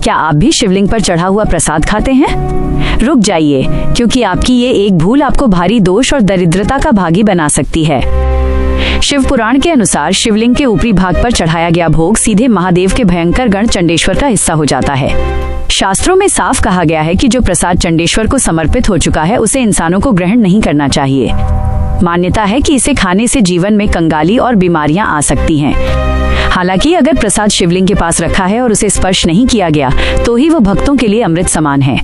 क्या आप भी शिवलिंग पर चढ़ा हुआ प्रसाद खाते हैं? रुक जाइए, क्योंकि आपकी ये एक भूल आपको भारी दोष और दरिद्रता का भागी बना सकती है। शिव पुराण के अनुसार शिवलिंग के ऊपरी भाग पर चढ़ाया गया भोग सीधे महादेव के भयंकर गण चंडेश्वर का हिस्सा हो जाता है। शास्त्रों में साफ कहा गया है कि जो प्रसाद चंडेश्वर को समर्पित हो चुका है उसे इंसानों को ग्रहण नहीं करना चाहिए। मान्यता है कि इसे खाने से जीवन में कंगाली और बीमारियां आ सकती हैं। हालांकि अगर प्रसाद शिवलिंग के पास रखा है और उसे स्पर्श नहीं किया गया तो ही वो भक्तों के लिए अमृत समान है।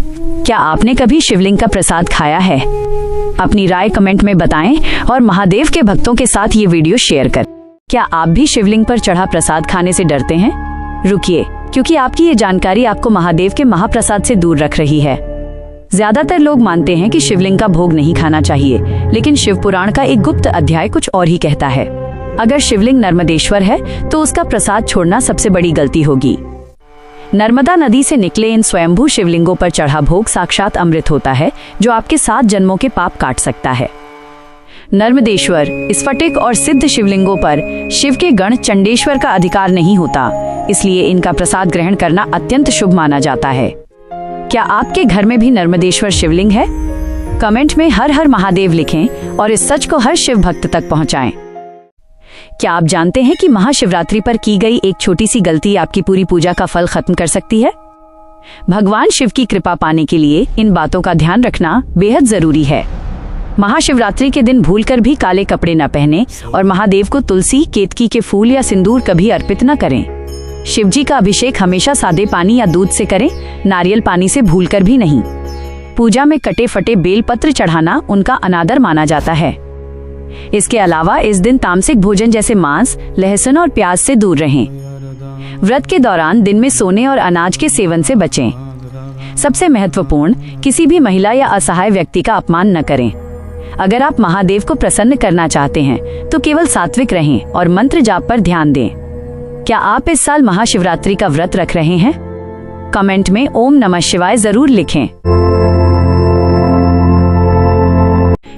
क्या आपने कभी शिवलिंग का प्रसाद खाया है? अपनी राय कमेंट में बताएं और महादेव के भक्तों के साथ ये वीडियो शेयर कर। क्या आप भी शिवलिंग पर चढ़ा प्रसाद खाने से डरते हैं? रुकिए, क्योंकि आपकी ये जानकारी आपको महादेव के महाप्रसाद से दूर रख रही है। ज्यादातर लोग मानते हैं कि शिवलिंग का भोग नहीं खाना चाहिए, लेकिन शिव पुराण का एक गुप्त अध्याय कुछ और ही कहता है। अगर शिवलिंग नर्मदेश्वर है तो उसका प्रसाद छोड़ना सबसे बड़ी गलती होगी। नर्मदा नदी से निकले इन स्वयंभू शिवलिंगों पर चढ़ा भोग साक्षात अमृत होता है, जो आपके 7 जन्मों के पाप काट सकता है। नर्मदेश्वर, स्फटिक और सिद्ध शिवलिंगों पर शिव के गण चंडेश्वर का अधिकार नहीं होता, इसलिए इनका प्रसाद ग्रहण करना अत्यंत शुभ माना जाता है। क्या आपके घर में भी नर्मदेश्वर शिवलिंग है? कमेंट में हर हर महादेव लिखें और इस सच को हर शिव भक्त तक पहुंचाएं। क्या आप जानते हैं कि महाशिवरात्रि पर की गई एक छोटी सी गलती आपकी पूरी पूजा का फल खत्म कर सकती है? भगवान शिव की कृपा पाने के लिए इन बातों का ध्यान रखना बेहद जरूरी है। महाशिवरात्रि के दिन भूलकर भी काले कपड़े न पहने और महादेव को तुलसी, केतकी के फूल या सिंदूर कभी अर्पित न करें। शिवजी का अभिषेक हमेशा सादे पानी या दूध से करें, नारियल पानी से भूलकर भी नहीं। पूजा में कटे फटे बेल पत्र चढ़ाना उनका अनादर माना जाता है। इसके अलावा इस दिन तामसिक भोजन जैसे मांस, लहसुन और प्याज से दूर रहें। व्रत के दौरान दिन में सोने और अनाज के सेवन से बचें। सबसे महत्वपूर्ण, किसी भी महिला या असहाय व्यक्ति का अपमान न करें। अगर आप महादेव को प्रसन्न करना चाहते हैं तो केवल सात्विक रहें और मंत्र जाप पर ध्यान दें। क्या आप इस साल महाशिवरात्रि का व्रत रख रहे हैं? कमेंट में ओम नमः शिवाय जरूर लिखें।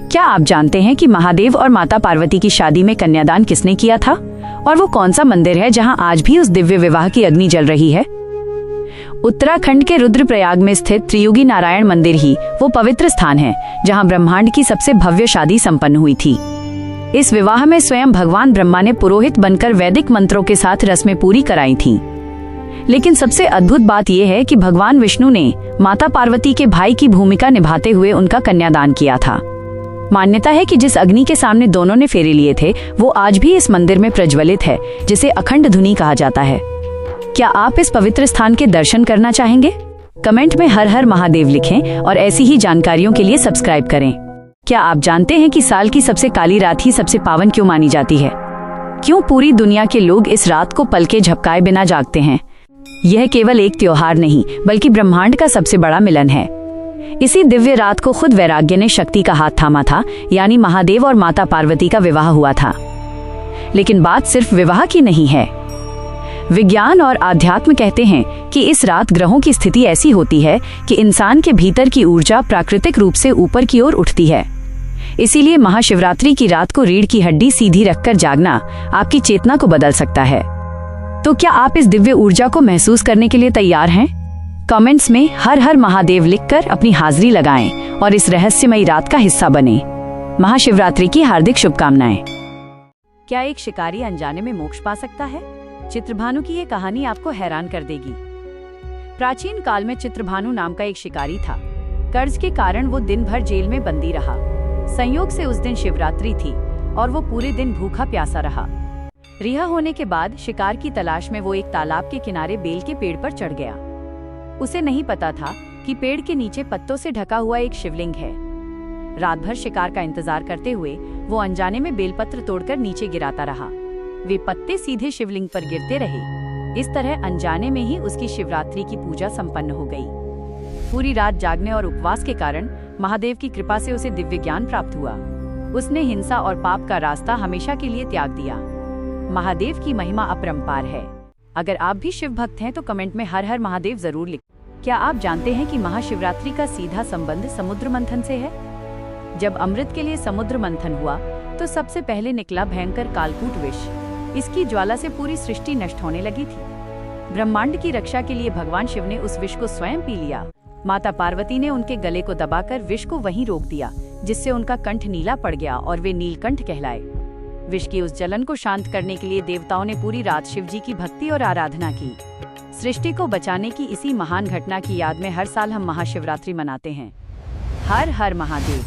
क्या आप जानते हैं कि महादेव और माता पार्वती की शादी में कन्यादान किसने किया था? और वो कौन सा मंदिर है जहां आज भी उस दिव्य विवाह की अग्नि जल रही है? उत्तराखंड के रुद्रप्रयाग में स्थित त्रियुगी नारायण मंदिर ही वो पवित्र स्थान है जहां ब्रह्मांड की सबसे भव्य शादी संपन्न हुई थी। इस विवाह में स्वयं भगवान ब्रह्मा ने पुरोहित बनकर वैदिक मंत्रों के साथ रस्में पूरी कराई थीं। लेकिन सबसे अद्भुत बात यह है कि भगवान विष्णु ने माता पार्वती के भाई की भूमिका निभाते हुए उनका कन्यादान किया था। मान्यता है कि जिस अग्नि के सामने दोनों ने फेरे लिए थे वो आज भी इस मंदिर में प्रज्वलित है, जिसे अखंड धुनी कहा जाता है। क्या आप इस पवित्र स्थान के दर्शन करना चाहेंगे? कमेंट में हर हर महादेव लिखें और ऐसी ही जानकारियों के लिए सब्सक्राइब करें। क्या आप जानते हैं कि साल की सबसे काली रात ही सबसे पावन क्यों मानी जाती है? क्यों पूरी दुनिया के लोग इस रात को पलके झपकाए बिना जागते हैं? यह केवल एक त्योहार नहीं, बल्कि ब्रह्मांड का सबसे बड़ा मिलन है। इसी दिव्य रात को खुद वैराग्य ने शक्ति का हाथ थामा था, यानी महादेव और माता पार्वती का विवाह हुआ था। लेकिन बात सिर्फ विवाह की नहीं है। विज्ञान और आध्यात्म कहते हैं कि इस रात ग्रहों की स्थिति ऐसी होती है कि इंसान के भीतर की ऊर्जा प्राकृतिक रूप से ऊपर की ओर उठती है। इसीलिए महाशिवरात्रि की रात को रीढ़ की हड्डी सीधी रखकर जागना आपकी चेतना को बदल सकता है। तो क्या आप इस दिव्य ऊर्जा को महसूस करने के लिए तैयार हैं? कमेंट्स में हर हर महादेव लिखकर अपनी हाजिरी लगाएं और इस रहस्यमयी रात का हिस्सा बने। महाशिवरात्रि की हार्दिक शुभकामनाएं। क्या एक शिकारी अनजाने में मोक्ष पा सकता है? चित्रभानु की ये कहानी आपको हैरान कर देगी। प्राचीन काल में चित्रभानु नाम का एक शिकारी था। कर्ज के कारण वो दिन भर जेल में बंदी रहा। संयोग से उस दिन शिवरात्रि थी और वो पूरे दिन भूखा प्यासा रहा। रिहा होने के बाद शिकार की तलाश में वो एक तालाब के किनारे बेल के पेड़ पर चढ़ गया। उसे नहीं पता था कि पेड़ के नीचे पत्तों से ढका हुआ एक शिवलिंग है। रात भर शिकार का इंतजार करते हुए वो अनजाने में बेलपत्र तोड़कर नीचे गिराता रहा। वे पत्ते सीधे शिवलिंग पर गिरते रहे। इस तरह अनजाने में ही उसकी शिवरात्रि की पूजा संपन्न हो गई। पूरी रात जागने और उपवास के कारण महादेव की कृपा से उसे दिव्य ज्ञान प्राप्त हुआ। उसने हिंसा और पाप का रास्ता हमेशा के लिए त्याग दिया। महादेव की महिमा अपरंपार है। अगर आप भी शिव भक्त हैं तो कमेंट में हर हर महादेव जरूर लिखें। क्या आप जानते हैं कि महाशिवरात्रि का सीधा संबंध समुद्र मंथन से है? जब अमृत के लिए समुद्र मंथन हुआ तो सबसे पहले निकला भयंकर कालकूट विष। इसकी ज्वाला से पूरी सृष्टि नष्ट होने लगी थी। ब्रह्मांड की रक्षा के लिए भगवान शिव ने उस विष को स्वयं पी लिया। माता पार्वती ने उनके गले को दबाकर विष को वहीं रोक दिया, जिससे उनका कंठ नीला पड़ गया और वे नीलकंठ कहलाए। विष की उस जलन को शांत करने के लिए देवताओं ने पूरी रात शिव जी की भक्ति और आराधना की। सृष्टि को बचाने की इसी महान घटना की याद में हर साल हम महाशिवरात्रि मनाते हैं। हर हर महादेव।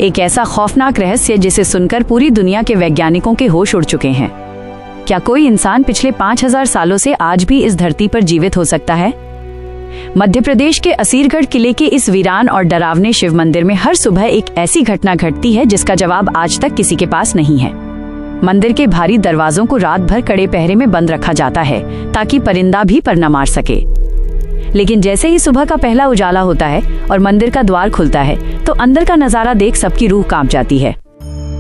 एक ऐसा खौफनाक रहस्य जिसे सुनकर पूरी दुनिया के वैज्ञानिकों के होश उड़ चुके हैं। क्या कोई इंसान पिछले 5000 सालों से आज भी इस धरती पर जीवित हो सकता है? मध्य प्रदेश के असीरगढ़ किले के इस वीरान और डरावने शिव मंदिर में हर सुबह एक ऐसी घटना घटती है जिसका जवाब आज तक किसी के पास नहीं है। मंदिर के भारी दरवाजों को रात भर कड़े पहरे में बंद रखा जाता है ताकि परिंदा भी पर न मार सके। लेकिन जैसे ही सुबह का पहला उजाला होता है और मंदिर का द्वार खुलता है तो अंदर का नजारा देख सबकी रूह कांप जाती है।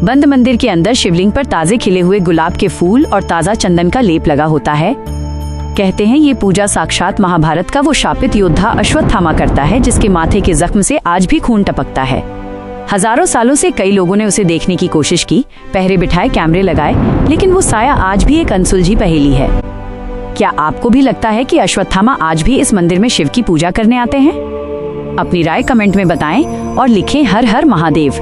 बंद मंदिर के अंदर शिवलिंग पर ताजे खिले हुए गुलाब के फूल और ताजा चंदन का लेप लगा होता है। कहते हैं ये पूजा साक्षात महाभारत का वो शापित योद्धा अश्वत्थामा करता है, जिसके माथे के जख्म से आज भी खून टपकता है। हजारों सालों से कई लोगों ने उसे देखने की कोशिश की, पहरे बिठाए, कैमरे लगाए, लेकिन वो साया आज भी एक अनसुलझी पहेली है। क्या आपको भी लगता है कि अश्वत्थामा आज भी इस मंदिर में शिव की पूजा करने आते हैं? अपनी राय कमेंट में बताएं और लिखें हर हर महादेव।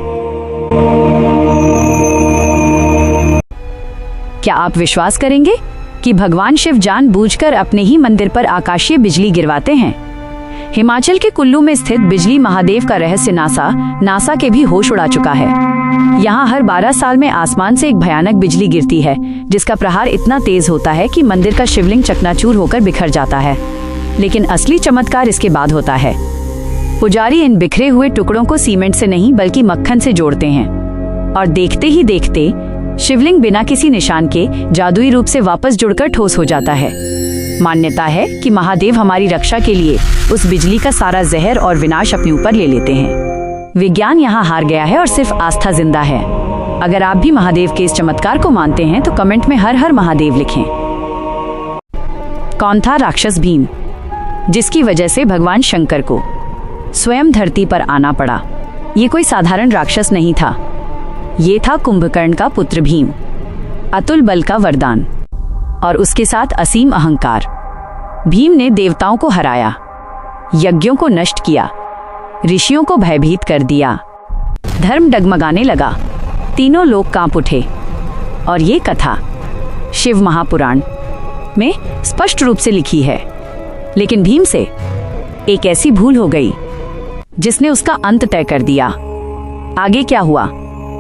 क्या आप विश्वास करेंगे कि भगवान शिव जानबूझकर अपने ही मंदिर पर आकाशीय बिजली गिरवाते हैं? हिमाचल के कुल्लू में स्थित बिजली महादेव का रहस्य नासा के भी होश उड़ा चुका है। यहाँ हर 12 साल में आसमान से एक भयानक बिजली गिरती है, जिसका प्रहार इतना तेज होता है कि मंदिर का शिवलिंग चकनाचूर होकर बिखर जाता है। लेकिन असली चमत्कार इसके बाद होता है। पुजारी इन बिखरे हुए टुकड़ों को सीमेंट से नहीं बल्कि मक्खन से जोड़ते हैं और देखते ही देखते शिवलिंग बिना किसी निशान के जादुई रूप से वापस जुड़कर ठोस हो जाता है। मान्यता है कि महादेव हमारी रक्षा के लिए उस बिजली का सारा जहर और विनाश अपने ऊपर ले लेते हैं। विज्ञान यहाँ हार गया है और सिर्फ आस्था जिंदा है। अगर आप भी महादेव के इस चमत्कार को मानते हैं तो कमेंट में हर हर महादेव लिखें। कौन था राक्षस भीम, जिसकी वजह से भगवान शंकर को स्वयं धरती पर आना पड़ा? ये कोई साधारण राक्षस नहीं था। ये था कुंभकर्ण का पुत्र भीम, अतुल बल का वरदान और उसके साथ असीम अहंकार। भीम ने देवताओं को हराया, यज्ञों को नष्ट किया, ऋषियों को भयभीत कर दिया। धर्म डगमगाने लगा, तीनों लोग कांप उठे। और ये कथा शिव महापुराण में स्पष्ट रूप से लिखी है। लेकिन भीम से एक ऐसी भूल हो गई जिसने उसका अंत तय कर दिया। आगे क्या हुआ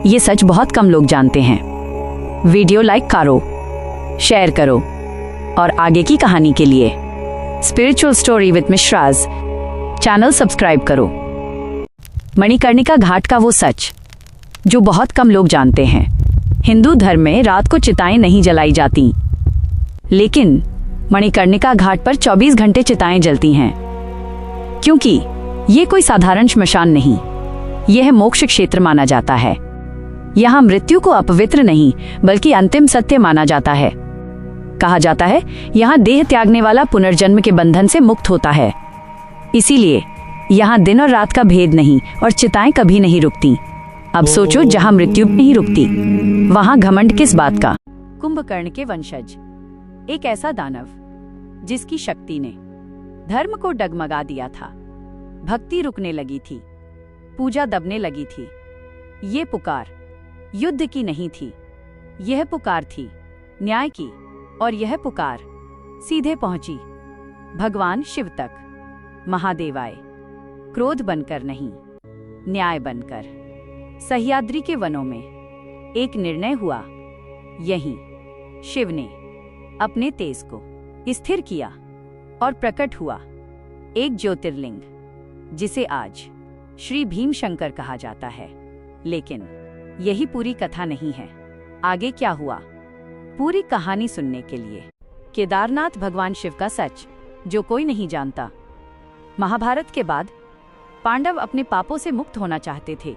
ये सच बहुत कम लोग जानते हैं। वीडियो लाइक करो, शेयर करो और आगे की कहानी के लिए spiritual story with Mishra's channel subscribe करो। मणिकर्णिका घाट का वो सच जो बहुत कम लोग जानते हैं। हिंदू धर्म में रात को चिताएं नहीं जलाई जाती, लेकिन मणिकर्णिका घाट पर 24 घंटे चिताएं जलती हैं, क्योंकि ये कोई साधारण श्मशान नहीं, यह मोक्ष क्षेत्र माना जाता है। यहाँ मृत्यु को अपवित्र नहीं बल्कि अंतिम सत्य माना जाता है। कहा जाता है यहाँ देह त्यागने वाला पुनर्जन्म के बंधन से मुक्त होता है। इसीलिए यहाँ दिन और रात का भेद नहीं और चिताएं कभी नहीं रुकती। अब सोचो, जहाँ मृत्यु नहीं रुकती वहाँ घमंड किस बात का? कुंभकर्ण के वंशज, एक ऐसा दानव जिसकी शक्ति ने धर्म को डगमगा दिया था। भक्ति रुकने लगी थी, पूजा दबने लगी थी। ये पुकार युद्ध की नहीं थी, यह पुकार थी न्याय की, और यह पुकार सीधे पहुंची भगवान शिव तक। महादेव आए, क्रोध बनकर नहीं, न्याय बनकर। सह्याद्री के वनों में एक निर्णय हुआ। यहीं शिव ने अपने तेज को स्थिर किया और प्रकट हुआ एक ज्योतिर्लिंग, जिसे आज श्री भीम शंकर कहा जाता है। लेकिन यही पूरी कथा नहीं है। आगे क्या हुआ, पूरी कहानी सुनने के लिए केदारनाथ भगवान शिव का सच जो कोई नहीं जानता। महाभारत के बाद पांडव अपने पापों से मुक्त होना चाहते थे।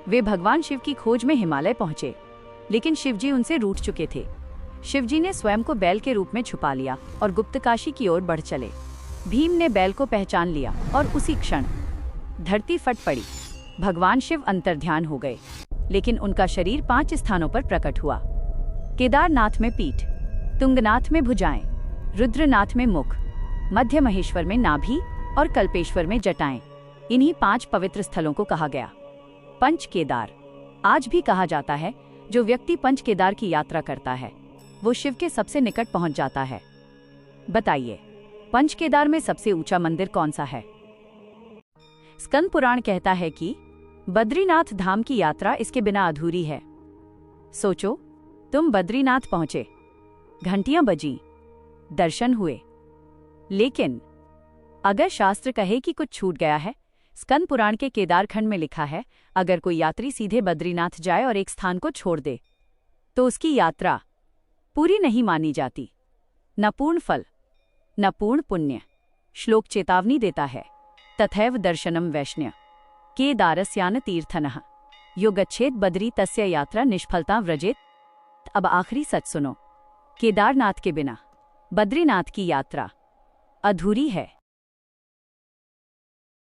वे भगवान शिव की खोज में हिमालय पहुंचे, लेकिन शिवजी उनसे रूठ चुके थे। शिवजी ने स्वयं को बैल के रूप में छुपा लिया और गुप्तकाशी की ओर बढ़ चले। भीम ने बैल को पहचान लिया और उसी क्षण धरती फट पड़ी। भगवान शिव अंतर्ध्यान हो गए। लेकिन उनका शरीर 5 स्थानों पर प्रकट हुआ। केदारनाथ में पीठ, तुंगनाथ में भुजाएं, रुद्रनाथ में मुख, मध्य महेश्वर में नाभि और कल्पेश्वर में जटाएं। इन्हीं 5 पवित्र स्थलों को कहा गया पंच केदार। आज भी कहा जाता है जो व्यक्ति पंच केदार की यात्रा करता है वो शिव के सबसे निकट पहुंच जाता है। बताइए, पंच केदार में सबसे ऊंचा मंदिर कौन सा है? स्कंद पुराण कहता है कि बद्रीनाथ धाम की यात्रा इसके बिना अधूरी है। सोचो, तुम बद्रीनाथ पहुंचे, घंटियां बजी, दर्शन हुए, लेकिन अगर शास्त्र कहे कि कुछ छूट गया है, स्कंद पुराण के केदार खंड में लिखा है, अगर कोई यात्री सीधे बद्रीनाथ जाए और एक स्थान को छोड़ दे तो उसकी यात्रा पूरी नहीं मानी जाती। न पूर्ण फल न पूर्ण पुण्य। श्लोक चेतावनी देता है, तथैव दर्शनम वैष्ण्य केदारस्यान तीर्थनः यो गच्छेत बद्री तस्य यात्रा निष्फलता व्रजेत। अब आखिरी सच सुनो, केदारनाथ के बिना बद्रीनाथ की यात्रा अधूरी है।